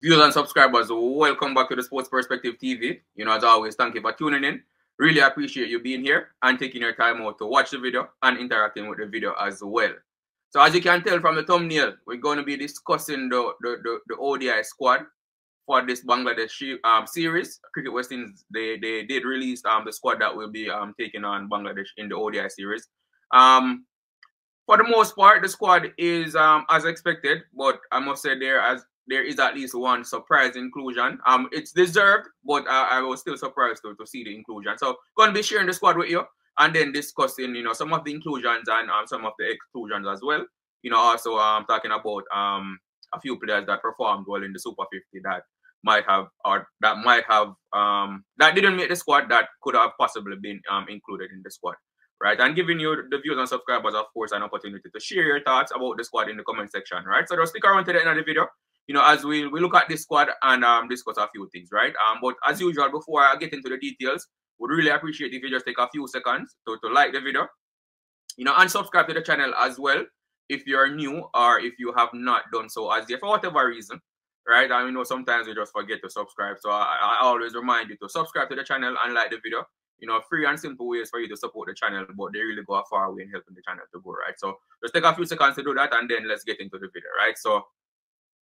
Viewers and subscribers, welcome back to the Sports Perspective TV. As always, thank you for tuning in. Really appreciate you being here and taking your time out to watch the video and interacting with the video as well. So as you can tell from the thumbnail, we're going to be discussing the ODI squad for this Bangladesh series. Cricket West Indies, they did release the squad that will be taking on Bangladesh in the ODI series. For the most part, the squad is as expected, but I must say there is at least one surprise inclusion. It's deserved, but I was still surprised to see the inclusion. So going to be sharing the squad with you and then discussing, some of the inclusions and some of the exclusions as well. Also talking about a few players that performed well in the Super 50 that didn't make the squad that could have possibly been included in the squad. Right, and giving you the viewers and subscribers, of course, an opportunity to share your thoughts about the squad in the comment section, right? So just stick around to the end of the video, as we look at this squad and discuss a few things, right? But as usual, before I get into the details, would really appreciate if you just take a few seconds to like the video, and subscribe to the channel as well if you're new or if you have not done so as yet for whatever reason, right? And sometimes we just forget to subscribe, so I always remind you to subscribe to the channel and like the video. Free and simple ways for you to support the channel, but they really go a far way in helping the channel to grow, right? So just take a few seconds to do that, and then let's get into the video, right? So,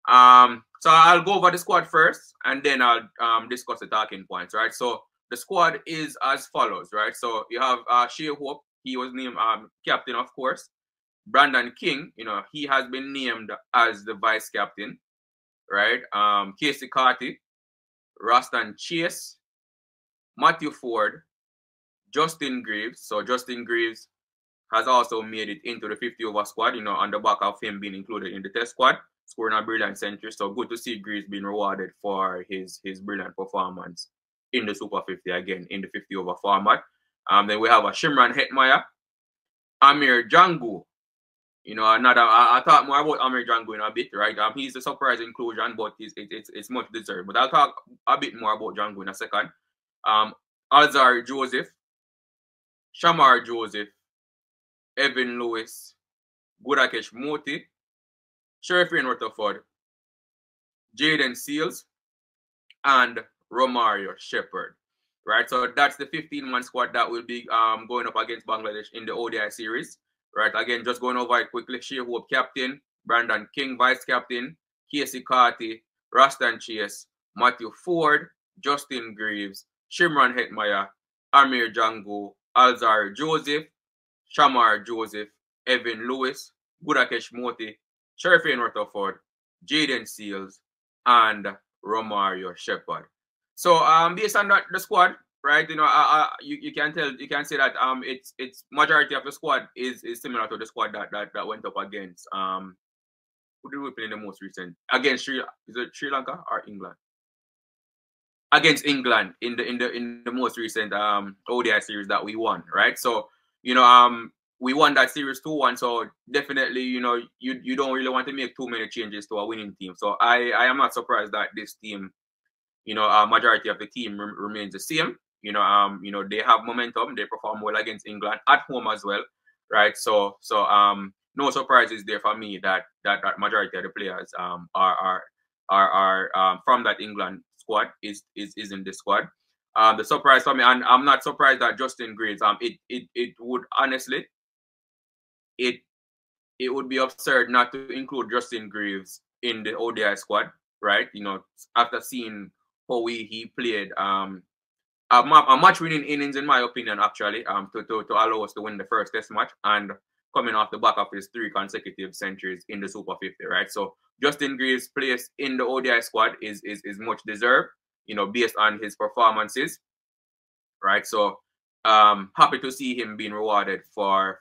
so I'll go over the squad first, and then I'll discuss the talking points, right? So the squad is as follows, right? So you have Shai Hope, he was named captain, of course. Brandon King, he has been named as the vice captain, right? Casey Carty, Roston Chase, Matthew Ford, Justin Greaves. So Justin Greaves has also made it into the 50-over squad, on the back of him being included in the test squad, scoring a brilliant century. So good to see Greaves being rewarded for his brilliant performance in the Super 50 again, in the 50-over format. Then we have a Shimron Hetmyer, Amir Jangoo. I thought more about Amir Jangoo in a bit, right? He's a surprise inclusion, but it's much deserved. But I'll talk a bit more about Jangoo in a second. Alzarri Joseph, Shamar Joseph, Evan Lewis, Gudakesh Motie, Sheriffin Rutherford, Jaden Seals, and Romario Shepherd. Right, so that's the 15-man squad that will be going up against Bangladesh in the ODI series. Right, again, just going over it quickly. Shai Hope captain, Brandon King vice captain, Casey Carty, Roston Chase, Matthew Ford, Justin Greaves, Shimron Hetmyer, Amir Jangoo, Alzarri Joseph, Shamar Joseph, Evan Lewis, Gudakesh Motie, Sheriffin Rutherford, Jaden Seals, and Romario Shepherd. So based on the squad, right, you can say that it's majority of the squad is similar to the squad that went up against who did we play in the most recent against Sri Lanka or England? Against England in the most recent ODI series that we won, right? So we won that series 2-1. So definitely you don't really want to make too many changes to a winning team. So I am not surprised that this team, majority of the team remains the same. They have momentum. They perform well against England at home as well, right? So no surprises there for me that majority of the players are from that England squad is in this squad. The surprise for me, and I'm not surprised that Justin Greaves. It would honestly, it would be absurd not to include Justin Greaves in the ODI squad, right? After seeing how he played a match-winning innings, in my opinion, actually, to allow us to win the first Test match and coming off the back of his 3 consecutive centuries in the Super 50, right? So Justin Greaves' place in the ODI squad is much deserved, based on his performances, right? So happy to see him being rewarded for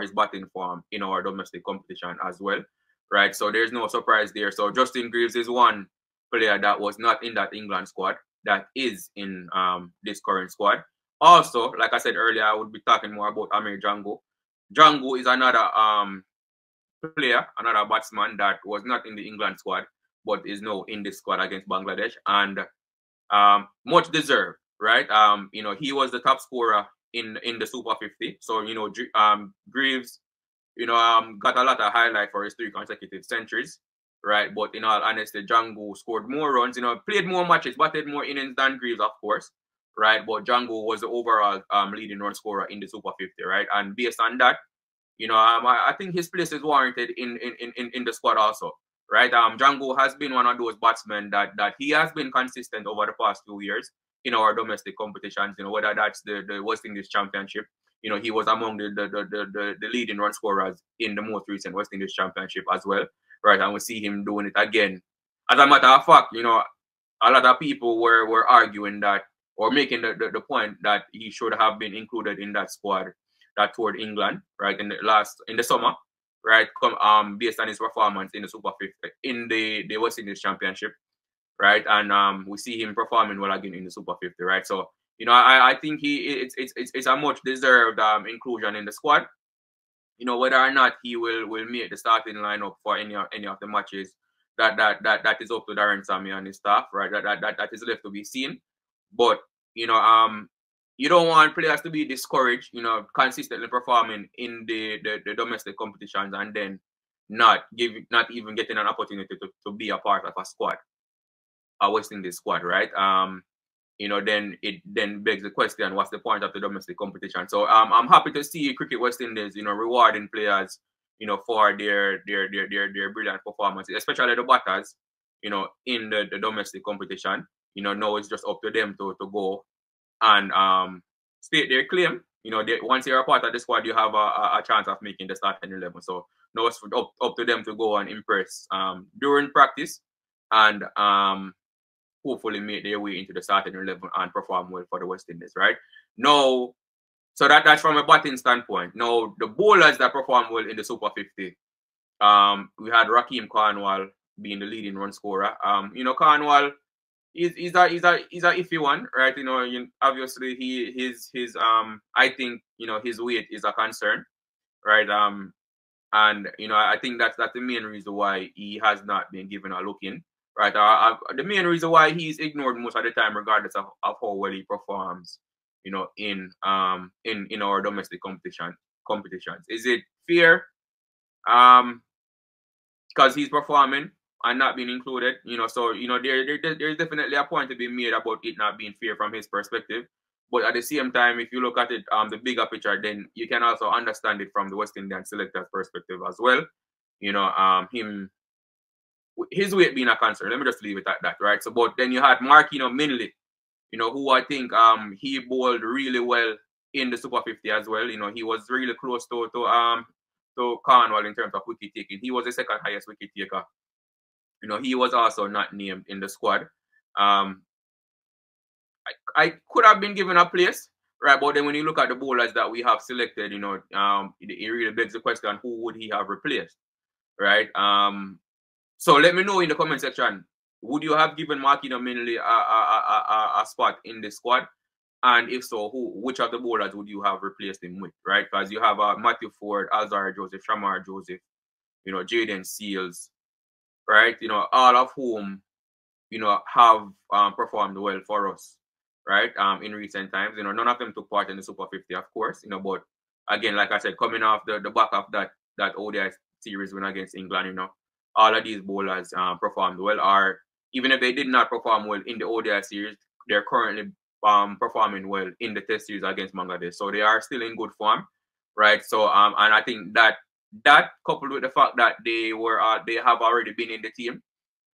his batting form in our domestic competition as well, right? So there's no surprise there. So Justin Greaves is one player that was not in that England squad that is in this current squad. Also, like I said earlier, I would be talking more about Amir Jangoo. Jangoo is another player, another batsman that was not in the England squad, but is now in this squad against Bangladesh, and much deserved, right? He was the top scorer in the Super 50. So Greaves, got a lot of highlight for his 3 consecutive centuries. right? But in all honesty, Jangoo scored more runs, played more matches, batted more innings than Greaves, of course, right? But Jangoo was the overall leading run scorer in the Super 50, right? And based on that, I think his place is warranted in the squad also, right? Jangoo has been one of those batsmen that he has been consistent over the past 2 years in our domestic competitions, whether that's the West Indies Championship. He was among the leading run scorers in the most recent West Indies Championship as well, right? And we see him doing it again. As a matter of fact, a lot of people were arguing that, or making the point that he should have been included in that squad that toured England, right, in the summer, right, based on his performance in the Super 50, in the West Indies Championship, right, and we see him performing well again in the Super 50, right. So I think it's a much deserved inclusion in the squad. Whether or not he will make the starting lineup for any of the matches, that is up to Darren Sammy and his staff, right. That is left to be seen. But you don't want players to be discouraged, consistently performing in the domestic competitions and then not even getting an opportunity to be a part of a squad, a West Indies squad, right? Then it begs the question, what's the point of the domestic competition? So I'm happy to see Cricket West Indies, rewarding players, for their brilliant performances, especially the batters, in the domestic competition. Now it's just up to them to go and state their claim. Once you're a part of the squad, you have a chance of making the starting 11. So now it's up to them to go and impress during practice and hopefully make their way into the starting 11 and perform well for the West Indies, right? Now, so that's from a batting standpoint. Now, the bowlers that perform well in the Super 50, we had Rakeem Cornwall being the leading run scorer. Cornwall is a iffy one, right? Obviously his I think his weight is a concern, right? And I think that's the main reason why he has not been given a look in, right? The main reason why he's ignored most of the time, regardless of how well he performs, in our domestic competitions. Is it fair? Because he's performing and not being included, so there's definitely a point to be made about it not being fair from his perspective. But at the same time, if you look at it, the bigger picture, then you can also understand it from the West Indian selector's perspective as well. His weight being a concern. Let me just leave it at that, right? So, but then you had Markino Minley, who I think he bowled really well in the Super 50 as well. He was really close to Cornwall in terms of wicket taking. He was the second highest wicket taker. He was also not named in the squad. I could have been given a place, right? But then when you look at the bowlers that we have selected, it really begs the question, who would he have replaced, right? So let me know in the comment section, would you have given Markino Minley a spot in the squad? And if so, which of the bowlers would you have replaced him with, right? Because you have Matthew Ford, Alzarri Joseph, Shamar Joseph, Jaden Seals, right? All of whom, have performed well for us, right? In recent times, none of them took part in the Super 50, of course, but again, like I said, coming off the back of that ODI series win against England, all of these bowlers performed well, or even if they did not perform well in the ODI series, they're currently performing well in the Test series against Bangladesh. So they are still in good form, right? So and I think that coupled with the fact that they have already been in the team,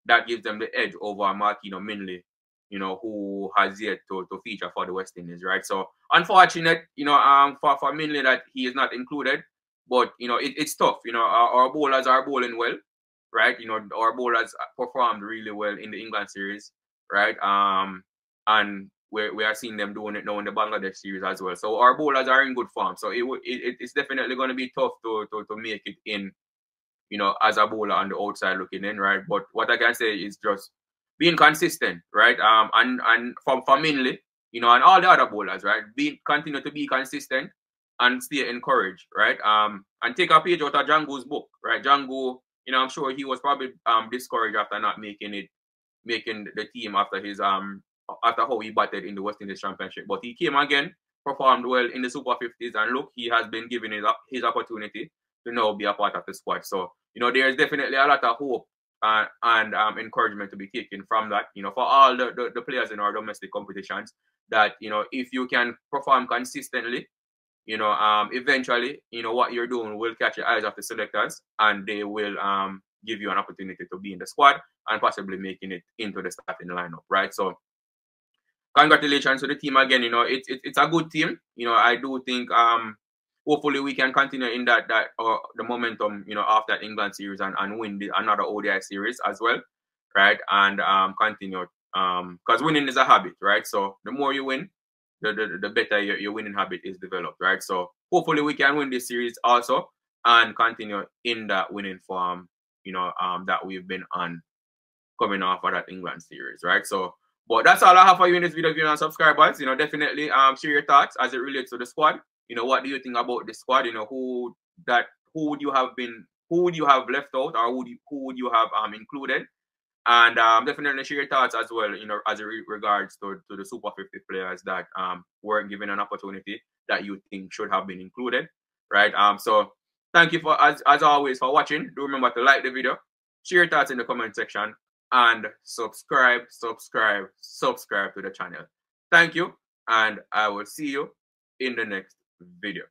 that gives them the edge over Markino Minley, who has yet to feature for the West Indies, right? So unfortunate, for Minley that he is not included, but it's tough. Our bowlers are bowling well, right? Our bowlers performed really well in the England series, right? And we are seeing them doing it now in the Bangladesh series as well. So our bowlers are in good form. So it's definitely going to be tough to make it in, as a bowler on the outside looking in, right? But what I can say is just being consistent, right? And for Minley, and all the other bowlers, right? Continue to be consistent and stay encouraged, right? And take a page out of Jangoo's book, right? Jangoo, I'm sure he was probably discouraged after not making the team after his after how he batted in the West Indies Championship. But he came again, performed well in the Super 50s, and look, he has been given his opportunity to now be a part of the squad. So, there's definitely a lot of hope and encouragement to be taken from that. You know, for all the players in our domestic competitions, that, you know, if you can perform consistently, you know, eventually, you know, what you're doing will catch the eyes of the selectors, and they will give you an opportunity to be in the squad and possibly making it into the starting lineup, right? So congratulations to the team again. You know, it's a good team. You know, I do think hopefully we can continue in that the momentum, you know, after England series, and win another ODI series as well, right? And continue because winning is a habit, right? So the more you win, the better your winning habit is developed, right? So hopefully we can win this series also and continue in that winning form, you know, that we've been on coming off of that England series, right? So, but that's all I have for you in this video, viewers and subscribers. You know, definitely share your thoughts as it relates to the squad. You know, what do you think about the squad? You know, who would you have left out, or who would you have included? And definitely share your thoughts as well, you know, as it regards to the Super 50 players that weren't given an opportunity that you think should have been included, right? So thank you for as always for watching. Do remember to like the video, share your thoughts in the comment section, and subscribe to the channel. Thank you, and I will see you in the next video.